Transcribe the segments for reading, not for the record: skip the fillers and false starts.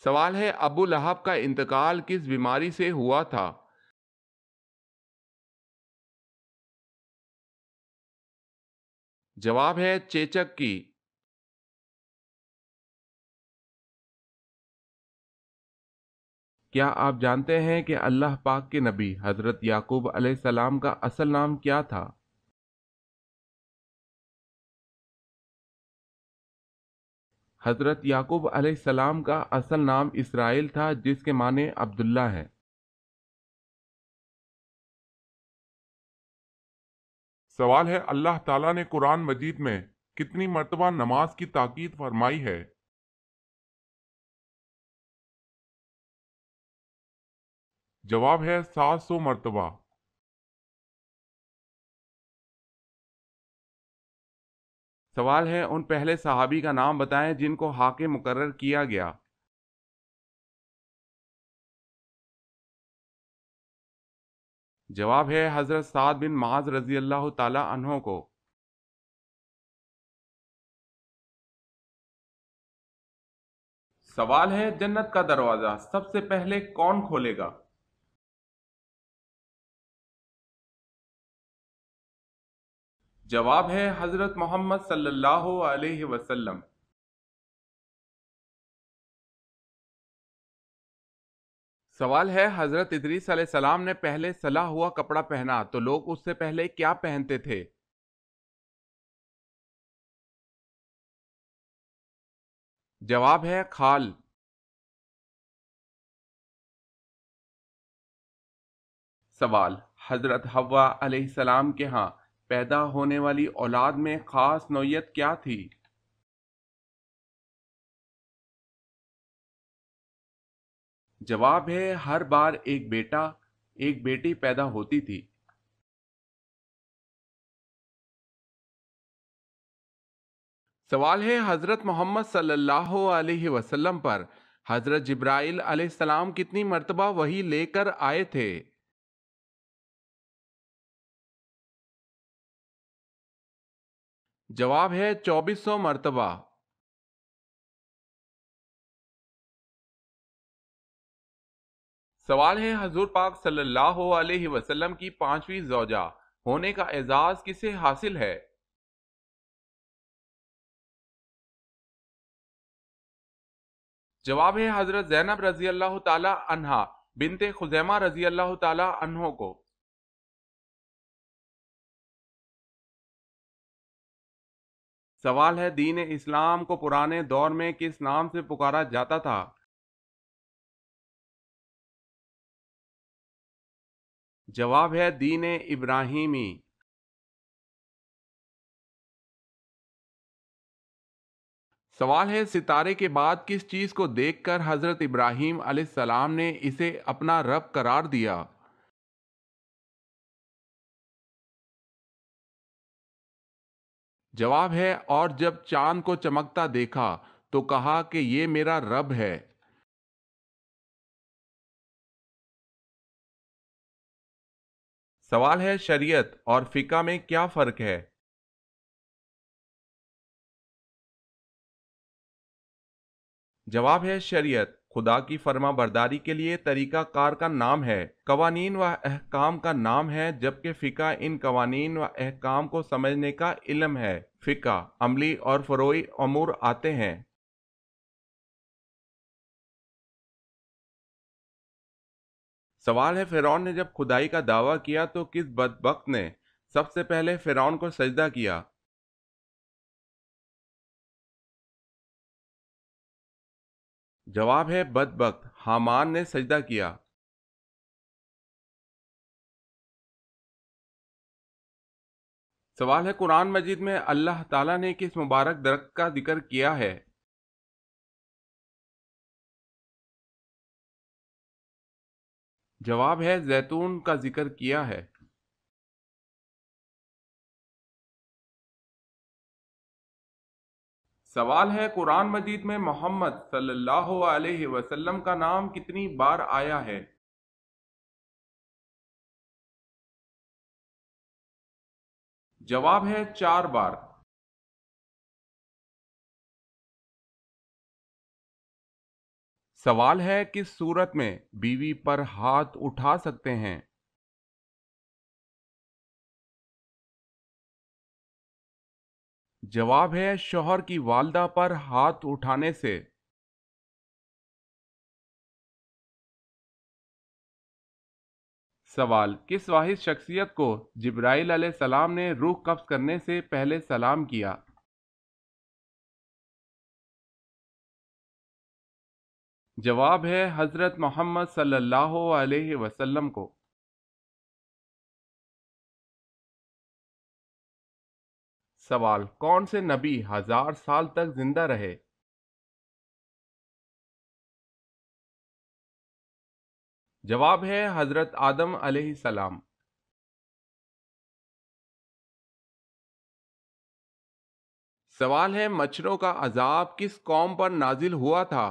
سوال ہے ابو لہب کا انتقال کس بیماری سے ہوا تھا؟ جواب ہے چیچک کی۔ کیا آپ جانتے ہیں کہ اللہ پاک کے نبی حضرت یعقوب علیہ السلام کا اصل نام کیا تھا؟ حضرت یعقوب علیہ السلام کا اصل نام اسرائیل تھا، جس کے معنی عبداللہ ہے۔ سوال ہے اللہ تعالیٰ نے قرآن مجید میں کتنی مرتبہ نماز کی تاکید فرمائی ہے؟ جواب ہے 700 مرتبہ۔ سوال ہے ان پہلے صحابی کا نام بتائیں جن کو حاکم مقرر کیا گیا۔ جواب ہے حضرت سعد بن معاذ رضی اللہ تعالی عنہ کو۔ سوال ہے جنت کا دروازہ سب سے پہلے کون کھولے گا؟ جواب ہے حضرت محمد صلی اللہ علیہ وسلم۔ سوال ہے حضرت ادریس علیہ السلام نے پہلے سلا ہوا کپڑا پہنا تو لوگ اس سے پہلے کیا پہنتے تھے؟ جواب ہے کھال۔ سوال حضرت حوا علیہ السلام کے ہاں پیدا ہونے والی اولاد میں خاص نوعیت کیا تھی؟ جواب ہے ہر بار ایک بیٹا ایک بیٹی پیدا ہوتی تھی۔ سوال ہے حضرت محمد صلی اللہ علیہ وسلم پر حضرت جبرائیل علیہ السلام کتنی مرتبہ وحی لے کر آئے تھے؟ جواب ہے 2400 مرتبہ۔ سوال ہے حضور پاک صلی اللہ علیہ وسلم کی پانچویں زوجہ ہونے کا اعزاز کسے حاصل ہے؟ جواب ہے حضرت زینب رضی اللہ تعالی عنہا بنت خزیمہ رضی اللہ تعالی عنہ کو۔ سوال ہے دین اسلام کو پرانے دور میں کس نام سے پکارا جاتا تھا؟ جواب ہے دین ابراہیمی۔ سوال ہے ستارے کے بعد کس چیز کو دیکھ کر حضرت ابراہیم علیہ السلام نے اسے اپنا رب قرار دیا؟ جواب ہے اور جب چاند کو چمکتا دیکھا تو کہا کہ یہ میرا رب ہے۔ سوال ہے شریعت اور فقہ میں کیا فرق ہے؟ جواب ہے شریعت خدا کی فرما برداری کے لیے طریقہ کار کا نام ہے، قوانین و احکام کا نام ہے، جبکہ فقہ ان قوانین و احکام کو سمجھنے کا علم ہے۔ فقہ عملی اور فروعی امور آتے ہیں۔ سوال ہے فرعون نے جب خدائی کا دعویٰ کیا تو کس بدبخت نے سب سے پہلے فرعون کو سجدہ کیا؟ جواب ہے بدبخت حامان نے سجدہ کیا۔ سوال ہے قرآن مجید میں اللہ تعالیٰ نے کس مبارک درخت کا ذکر کیا ہے؟ جواب ہے زیتون کا ذکر کیا ہے۔ سوال ہے قرآن مجید میں محمد صلی اللہ علیہ وسلم کا نام کتنی بار آیا ہے؟ جواب ہے 4 بار۔ سوال ہے کس صورت میں بیوی پر ہاتھ اٹھا سکتے ہیں؟ جواب ہے شوہر کی والدہ پر ہاتھ اٹھانے سے۔ سوال کس واحد شخصیت کو جبرائیل علیہ السلام نے روح قبض کرنے سے پہلے سلام کیا؟ جواب ہے حضرت محمد صلی اللہ علیہ وسلم کو۔ سوال کون سے نبی 1000 سال تک زندہ رہے؟ جواب ہے حضرت آدم علیہ السلام۔ سوال ہے مچھروں کا عذاب کس قوم پر نازل ہوا تھا؟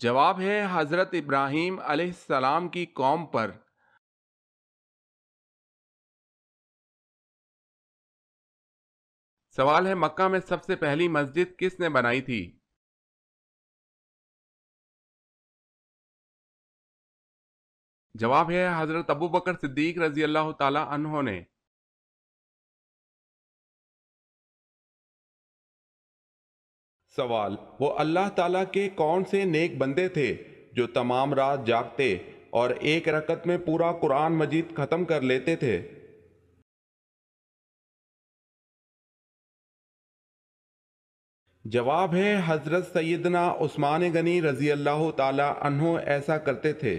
جواب ہے حضرت ابراہیم علیہ السلام کی قوم پر۔ سوال ہے مکہ میں سب سے پہلی مسجد کس نے بنائی تھی؟ جواب ہے حضرت ابو بکر صدیق رضی اللہ تعالی عنہ نے۔ سوال وہ اللہ تعالیٰ کے کون سے نیک بندے تھے جو تمام رات جاگتے اور ایک رکعت میں پورا قرآن مجید ختم کر لیتے تھے؟ جواب ہے حضرت سیدنا عثمان غنی رضی اللہ تعالی عنہ ایسا کرتے تھے۔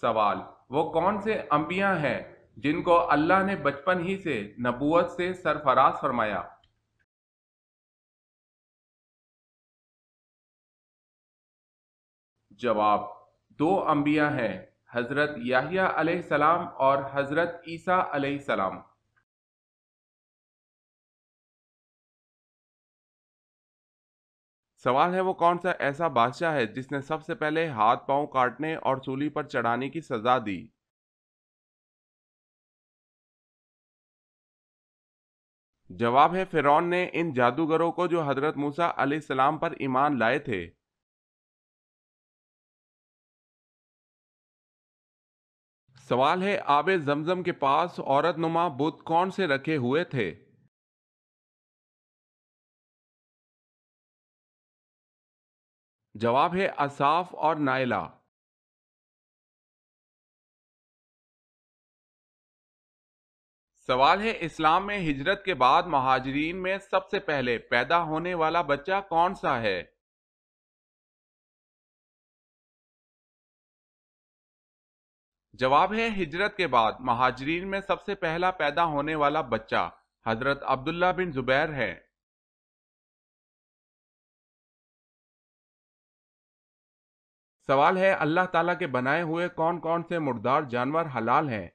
سوال وہ کون سے انبیاء ہیں جن کو اللہ نے بچپن ہی سے نبوت سے سرفراز فرمایا؟ جواب دو انبیاء ہیں، حضرت یحییٰ علیہ السلام اور حضرت عیسیٰ علیہ السلام۔ سوال ہے وہ کون سا ایسا بادشاہ ہے جس نے سب سے پہلے ہاتھ پاؤں کاٹنے اور سولی پر چڑھانے کی سزا دی؟ جواب ہے فرعون نے ان جادوگروں کو جو حضرت موسیٰ علیہ السلام پر ایمان لائے تھے۔ سوال ہے آب زمزم کے پاس عورت نما بت کون سے رکھے ہوئے تھے؟ جواب ہے اصاف اور نائلہ۔ سوال ہے اسلام میں ہجرت کے بعد مہاجرین میں سب سے پہلے پیدا ہونے والا بچہ کون سا ہے؟ جواب ہے ہجرت کے بعد مہاجرین میں سب سے پہلا پیدا ہونے والا بچہ حضرت عبداللہ بن زبیر ہے۔ سوال ہے اللہ تعالیٰ کے بنائے ہوئے کون کون سے مردار جانور حلال ہیں؟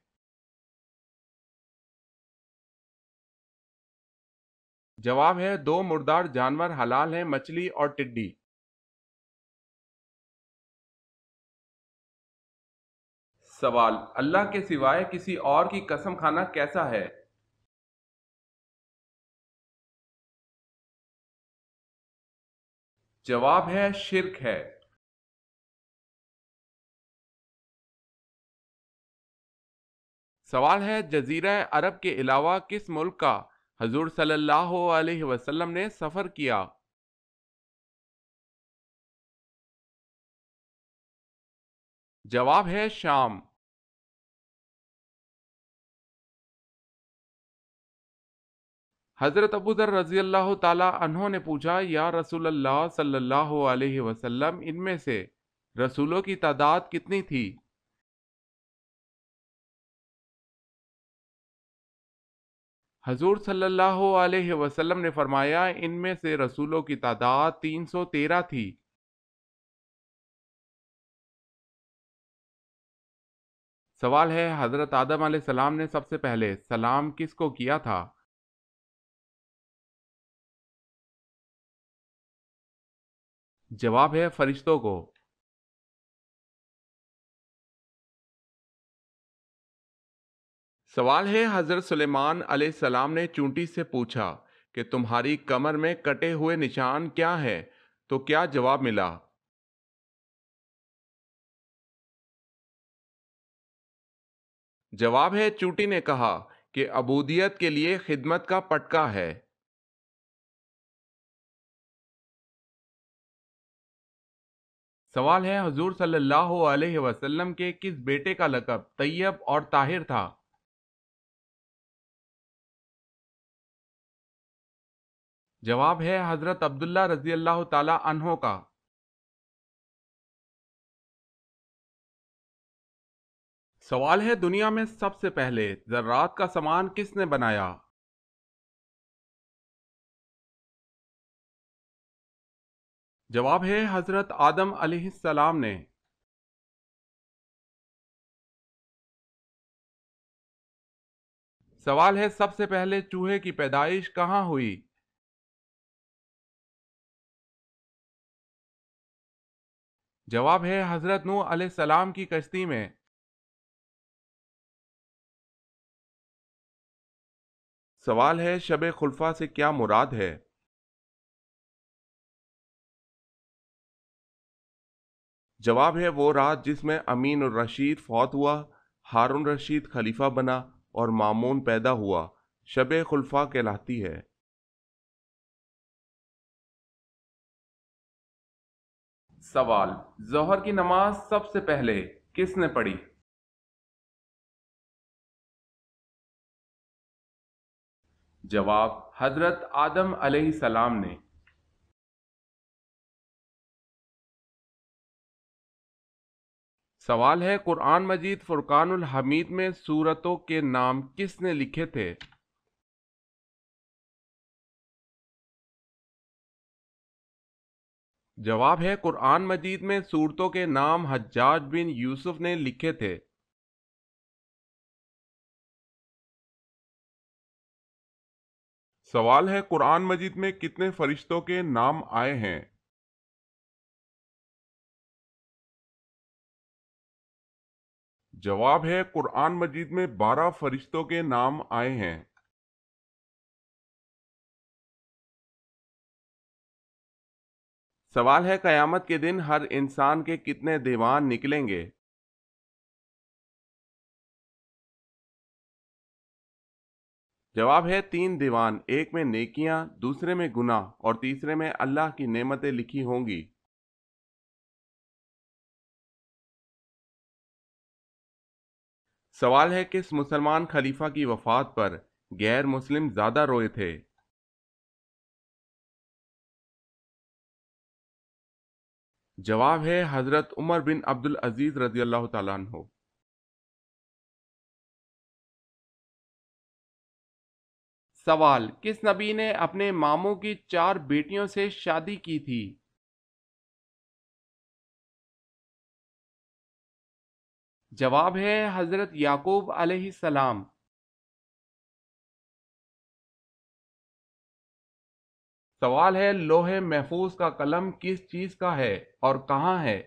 جواب ہے دو مردار جانور حلال ہیں، مچھلی اور ٹڈی۔ سوال اللہ کے سوائے کسی اور کی قسم کھانا کیسا ہے؟ جواب ہے شرک ہے۔ سوال ہے جزیرہ عرب کے علاوہ کس ملک کا حضور صلی اللہ علیہ وسلم نے سفر کیا؟ جواب ہے شام۔ حضرت ابو ذر رضی اللہ تعالی عنہ نے پوچھا یا رسول اللہ صلی اللہ علیہ وسلم ان میں سے رسولوں کی تعداد کتنی تھی؟ حضور صلی اللہ علیہ وسلم نے فرمایا ان میں سے رسولوں کی تعداد 313 تھی۔ سوال ہے حضرت آدم علیہ السلام نے سب سے پہلے سلام کس کو کیا تھا؟ جواب ہے فرشتوں کو۔ سوال ہے، حضرت سلیمان علیہ السلام نے چونٹی سے پوچھا کہ تمہاری کمر میں کٹے ہوئے نشان کیا ہے؟ تو کیا جواب ملا؟ جواب ہے، چونٹی نے کہا کہ عبودیت کے لیے خدمت کا پٹکا ہے۔ سوال ہے، حضور صلی اللہ علیہ وسلم کے کس بیٹے کا لقب طیب اور طاہر تھا؟ جواب ہے، حضرت عبداللہ رضی اللہ تعالی عنہ کا۔ سوال ہے، دنیا میں سب سے پہلے ذرات کا سامان کس نے بنایا؟ جواب ہے، حضرت آدم علیہ السلام نے۔ سوال ہے، سب سے پہلے چوہے کی پیدائش کہاں ہوئی؟ جواب ہے، حضرت نوح علیہ السلام کی کشتی میں۔ سوال ہے، شب خلفاء سے کیا مراد ہے؟ جواب ہے، وہ رات جس میں امین الرشید فوت ہوا، ہارون رشید خلیفہ بنا اور مامون پیدا ہوا، شب خلفاء کہلاتی ہے۔ سوال، ظہر کی نماز سب سے پہلے کس نے پڑھی؟ جواب، حضرت آدم علیہ السلام نے۔ سوال ہے، قرآن مجید فرقان الحمید میں سورتوں کے نام کس نے لکھے تھے؟ جواب ہے، قرآن مجید میں سورتوں کے نام حجاج بن یوسف نے لکھے تھے۔ سوال ہے، قرآن مجید میں کتنے فرشتوں کے نام آئے ہیں؟ جواب ہے، قرآن مجید میں 12 فرشتوں کے نام آئے ہیں۔ سوال ہے، قیامت کے دن ہر انسان کے کتنے دیوان نکلیں گے؟ جواب ہے، 3 دیوان، ایک میں نیکیاں، دوسرے میں گناہ اور تیسرے میں اللہ کی نعمتیں لکھی ہوں گی۔ سوال ہے، کس مسلمان خلیفہ کی وفات پر غیر مسلم زیادہ روئے تھے؟ جواب ہے، حضرت عمر بن عبد العزیز رضی اللہ تعالیٰ عنہ۔ سوال، کس نبی نے اپنے ماموں کی 4 بیٹیوں سے شادی کی تھی؟ جواب ہے، حضرت یعقوب علیہ السلام۔ سوال ہے، لوح محفوظ کا قلم کس چیز کا ہے اور کہاں ہے؟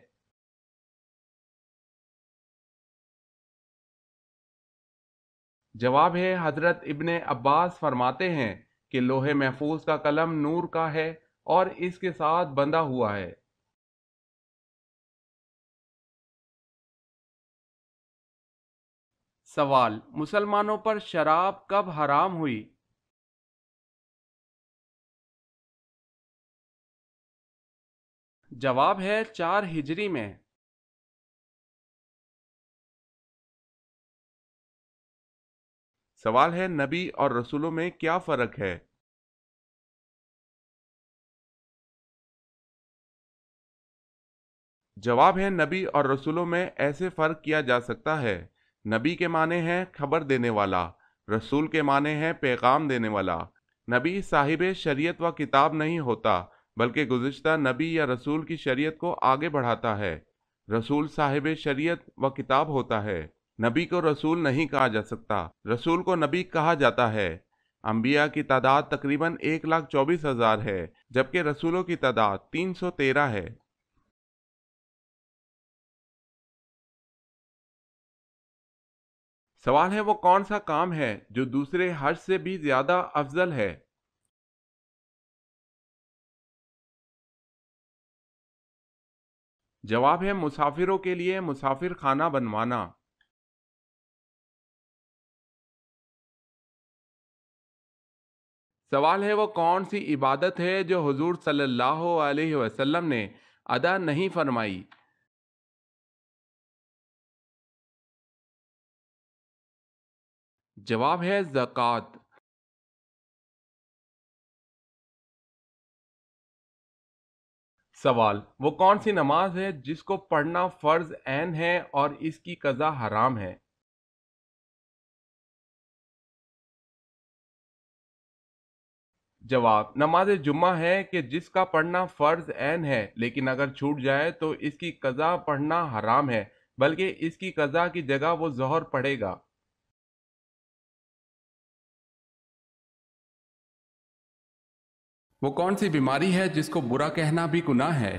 جواب ہے، حضرت ابن عباس فرماتے ہیں کہ لوح محفوظ کا قلم نور کا ہے اور اس کے ساتھ بندھا ہوا ہے۔ سوال، مسلمانوں پر شراب کب حرام ہوئی؟ جواب ہے، 4 ہجری میں۔ سوال ہے، نبی اور رسولوں میں کیا فرق ہے؟ جواب ہے، نبی اور رسولوں میں ایسے فرق کیا جا سکتا ہے۔ نبی کے معنی ہیں خبر دینے والا، رسول کے معنی ہیں پیغام دینے والا۔ نبی صاحب شریعت و کتاب نہیں ہوتا، بلکہ گزشتہ نبی یا رسول کی شریعت کو آگے بڑھاتا ہے۔ رسول صاحب شریعت و کتاب ہوتا ہے۔ نبی کو رسول نہیں کہا جا سکتا، رسول کو نبی کہا جاتا ہے۔ انبیاء کی تعداد تقریباً 1,24,000 ہے، جبکہ رسولوں کی تعداد 313 ہے۔ سوال ہے وہ کون سا کام ہے جو دوسرے حج سے بھی زیادہ افضل ہے؟ جواب ہے مسافروں کے لیے مسافر خانہ بنوانا۔ سوال ہے وہ کون سی عبادت ہے جو حضور صلی اللہ علیہ وسلم نے ادا نہیں فرمائی؟ جواب ہے زکوٰۃ۔ سوال وہ کون سی نماز ہے جس کو پڑھنا فرض عین ہے اور اس کی قضا حرام ہے؟ جواب نماز جمعہ ہے کہ جس کا پڑھنا فرض عین ہے لیکن اگر چھوٹ جائے تو اس کی قضا پڑھنا حرام ہے، بلکہ اس کی قضا کی جگہ وہ ظہر پڑھے گا۔ وہ کون سی بیماری ہے جس کو برا کہنا بھی گناہ ہے؟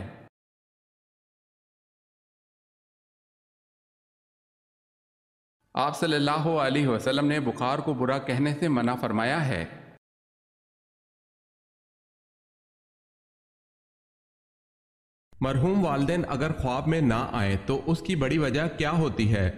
آپ صلی اللہ علیہ وسلم نے بخار کو برا کہنے سے منع فرمایا ہے۔ مرحوم والدین اگر خواب میں نہ آئے تو اس کی بڑی وجہ کیا ہوتی ہے؟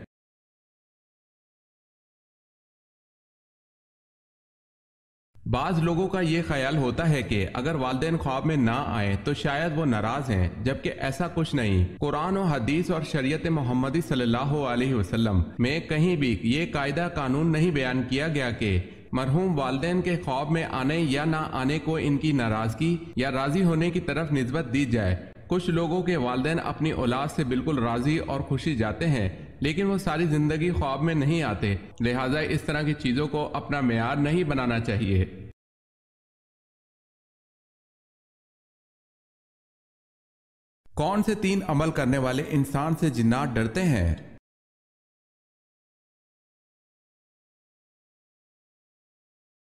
بعض لوگوں کا یہ خیال ہوتا ہے کہ اگر والدین خواب میں نہ آئے تو شاید وہ ناراض ہیں، جبکہ ایسا کچھ نہیں۔ قرآن و حدیث اور شریعت محمدی صلی اللہ علیہ وسلم میں کہیں بھی یہ قاعدہ قانون نہیں بیان کیا گیا کہ مرحوم والدین کے خواب میں آنے یا نہ آنے کو ان کی ناراضگی یا راضی ہونے کی طرف نسبت دی جائے۔ کچھ لوگوں کے والدین اپنی اولاد سے بالکل راضی اور خوشی جاتے ہیں، لیکن وہ ساری زندگی خواب میں نہیں آتے، لہٰذا اس طرح کی چیزوں کو اپنا معیار نہیں بنانا چاہیے۔ کون سے 3 عمل کرنے والے انسان سے جنات ڈرتے ہیں؟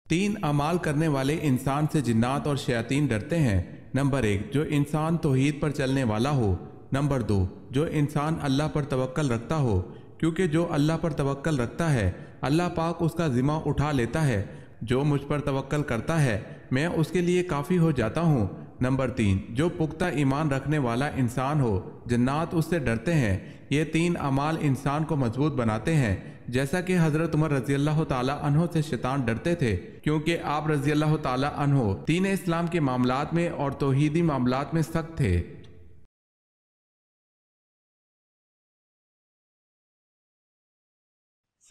تین اعمال کرنے والے انسان سے جنات اور شیاطین ڈرتے ہیں۔ نمبر 1، جو انسان توحید پر چلنے والا ہو۔ نمبر 2، جو انسان اللہ پر توکل رکھتا ہو، کیونکہ جو اللہ پر توکل رکھتا ہے اللہ پاک اس کا ذمہ اٹھا لیتا ہے۔ جو مجھ پر توکل کرتا ہے میں اس کے لیے کافی ہو جاتا ہوں۔ نمبر 3، جو پختہ ایمان رکھنے والا انسان ہو جنات اس سے ڈرتے ہیں۔ یہ 3 اعمال انسان کو مضبوط بناتے ہیں، جیسا کہ حضرت عمر رضی اللہ تعالی عنہ سے شیطان ڈرتے تھے، کیونکہ آپ رضی اللہ تعالی عنہ دین اسلام کے معاملات میں اور توحیدی معاملات میں سخت تھے۔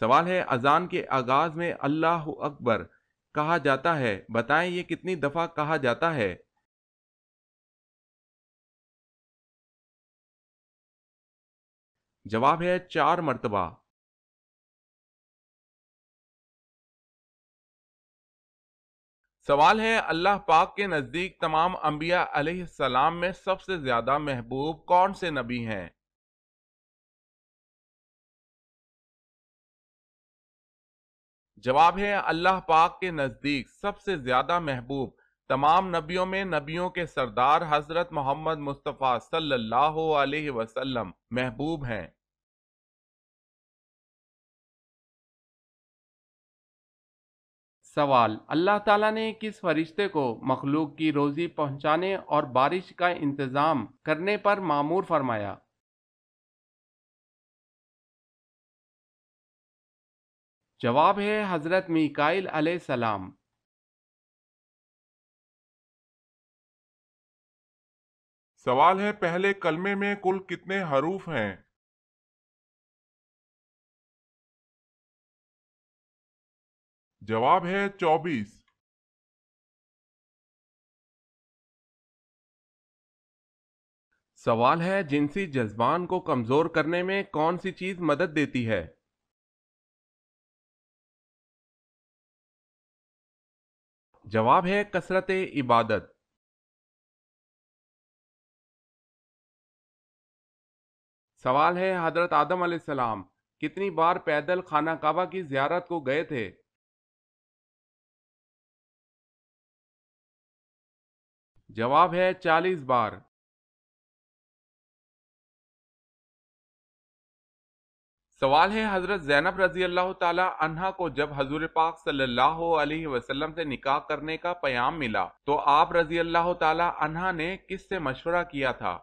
سوال ہے اذان کے آغاز میں اللہ اکبر کہا جاتا ہے، بتائیں یہ کتنی دفعہ کہا جاتا ہے؟ جواب ہے 4 مرتبہ۔ سوال ہے اللہ پاک کے نزدیک تمام انبیاء علیہ السلام میں سب سے زیادہ محبوب کون سے نبی ہیں؟ جواب ہے اللہ پاک کے نزدیک سب سے زیادہ محبوب تمام نبیوں میں نبیوں کے سردار حضرت محمد مصطفیٰ صلی اللہ علیہ وسلم محبوب ہیں۔ سوال اللہ تعالیٰ نے کس فرشتے کو مخلوق کی روزی پہنچانے اور بارش کا انتظام کرنے پر مامور فرمایا؟ جواب ہے حضرت میکائیل علیہ السلام۔ سوال ہے پہلے کلمے میں کل کتنے حروف ہیں؟ جواب ہے 24۔ سوال ہے جنسی جذبان کو کمزور کرنے میں کون سی چیز مدد دیتی ہے؟ جواب ہے کثرت عبادت۔ سوال ہے حضرت آدم علیہ السلام کتنی بار پیدل خانہ کعبہ کی زیارت کو گئے تھے؟ جواب ہے 40 بار۔ سوال ہے حضرت زینب رضی اللہ تعالی عنہا کو جب حضور پاک صلی اللہ علیہ وسلم سے نکاح کرنے کا پیام ملا تو آپ رضی اللہ تعالی عنہا نے کس سے مشورہ کیا تھا؟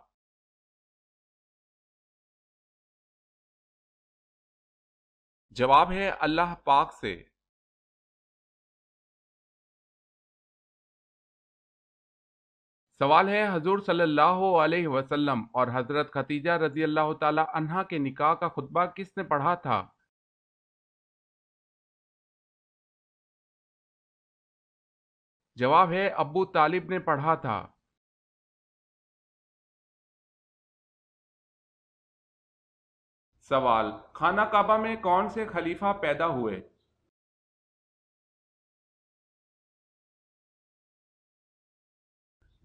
جواب ہے اللہ پاک سے۔ سوال ہے حضور صلی اللہ علیہ وسلم اور حضرت خدیجہ رضی اللہ تعالی عنہا کے نکاح کا خطبہ کس نے پڑھا تھا؟ جواب ہے ابو طالب نے پڑھا تھا۔ سوال، خانہ کعبہ میں کون سے خلیفہ پیدا ہوئے؟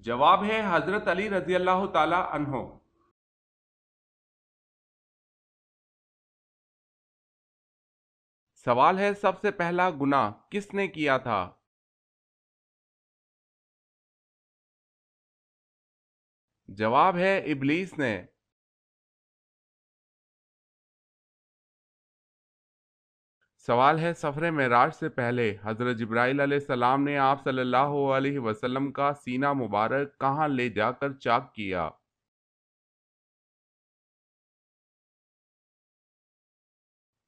جواب ہے حضرت علی رضی اللہ تعالی عنہ۔ سوال ہے سب سے پہلا گناہ کس نے کیا تھا؟ جواب ہے ابلیس نے۔ سوال ہے سفر معراج سے پہلے حضرت جبرائیل علیہ السلام نے آپ صلی اللہ علیہ وسلم کا سینہ مبارک کہاں لے جا کر چاک کیا؟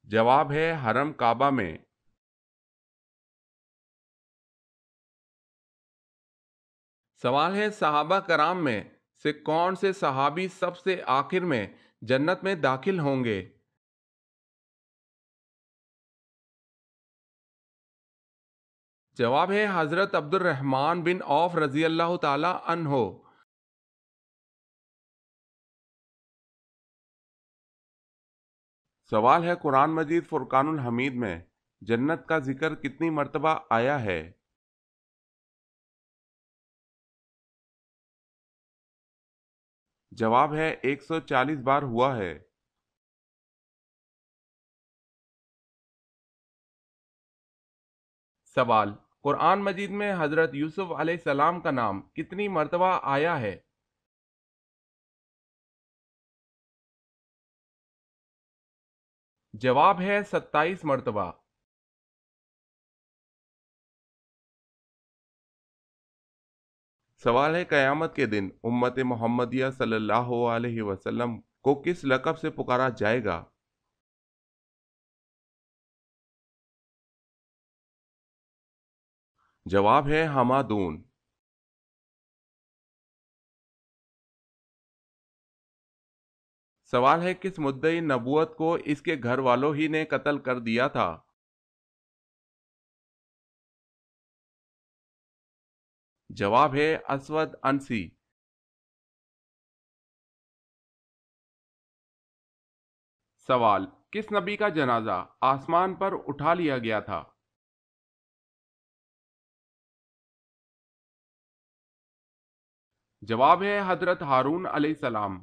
جواب ہے حرم کعبہ میں۔ سوال ہے صحابہ کرام میں سے کون سے صحابی سب سے آخر میں جنت میں داخل ہوں گے؟ جواب ہے حضرت عبد الرحمن بن عوف رضی اللہ تعالی عنہ۔ سوال ہے قرآن مجید فرقان الحمید میں جنت کا ذکر کتنی مرتبہ آیا ہے؟ جواب ہے 140 بار ہوا ہے۔ سوال، قرآن مجید میں حضرت یوسف علیہ السلام کا نام کتنی مرتبہ آیا ہے؟ جواب ہے 27 مرتبہ۔ سوال ہے قیامت کے دن امت محمدیہ صلی اللہ علیہ وسلم کو کس لقب سے پکارا جائے گا؟ جواب ہے حمادون۔ سوال ہے کس مدعی نبوت کو اس کے گھر والوں ہی نے قتل کر دیا تھا؟ جواب ہے اسود انسی۔ سوال، کس نبی کا جنازہ آسمان پر اٹھا لیا گیا تھا؟ جواب ہے حضرت ہارون علیہ السلام۔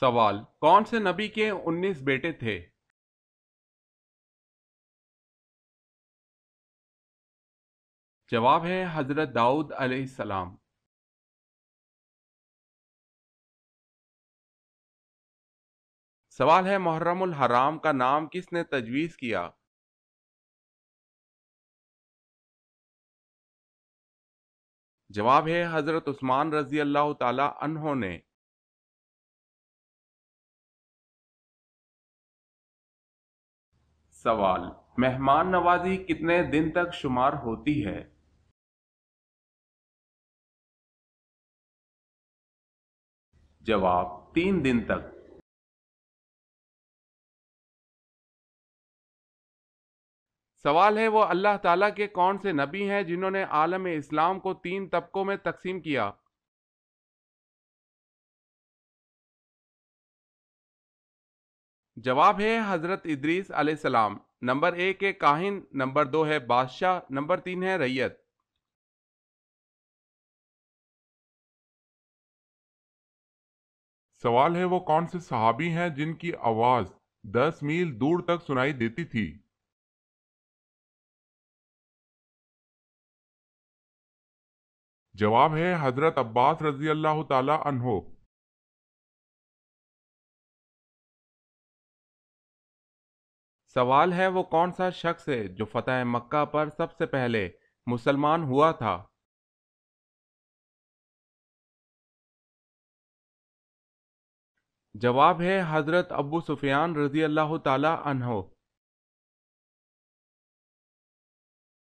سوال، کون سے نبی کے 19 بیٹے تھے؟ جواب ہے حضرت داؤد علیہ السلام۔ سوال ہے محرم الحرام کا نام کس نے تجویز کیا؟ جواب ہے حضرت عثمان رضی اللہ تعالی عنہ نے۔ سوال، مہمان نوازی کتنے دن تک شمار ہوتی ہے؟ جواب 3 دن تک۔ سوال ہے وہ اللہ تعالیٰ کے کون سے نبی ہیں جنہوں نے عالم اسلام کو 3 طبقوں میں تقسیم کیا؟ جواب ہے حضرت ادریس علیہ السلام۔ نمبر 1 ہے کاہن، نمبر 2 ہے بادشاہ، نمبر 3 ہے رعیت۔ سوال ہے وہ کون سے صحابی ہیں جن کی آواز 10 میل دور تک سنائی دیتی تھی؟ جواب ہے حضرت عباس رضی اللہ تعالی عنہ۔ سوال ہے وہ کون سا شخص ہے جو فتح مکہ پر سب سے پہلے مسلمان ہوا تھا؟ جواب ہے حضرت ابو سفیان رضی اللہ تعالی عنہ۔